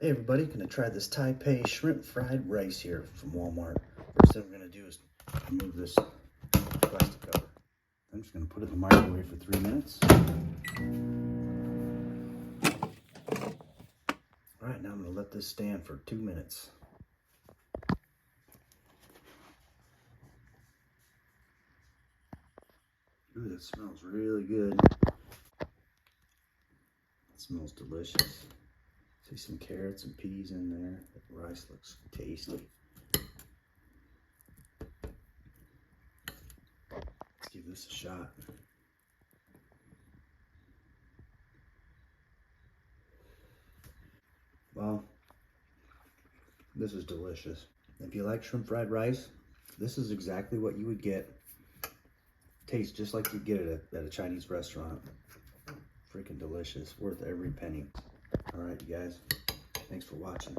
Hey everybody, gonna try this TAI PEI shrimp fried rice here from Walmart. First thing we're gonna do is remove this plastic cover. I'm just gonna put it in the microwave for 3 minutes. All right, now I'm gonna let this stand for 2 minutes. Ooh, that smells really good. It smells delicious. See some carrots and peas in there. The rice looks tasty. Let's give this a shot. Well, this is delicious. If you like shrimp fried rice, this is exactly what you would get. Tastes just like you get it at a Chinese restaurant. Freaking delicious, worth every penny. All right, you guys, thanks for watching.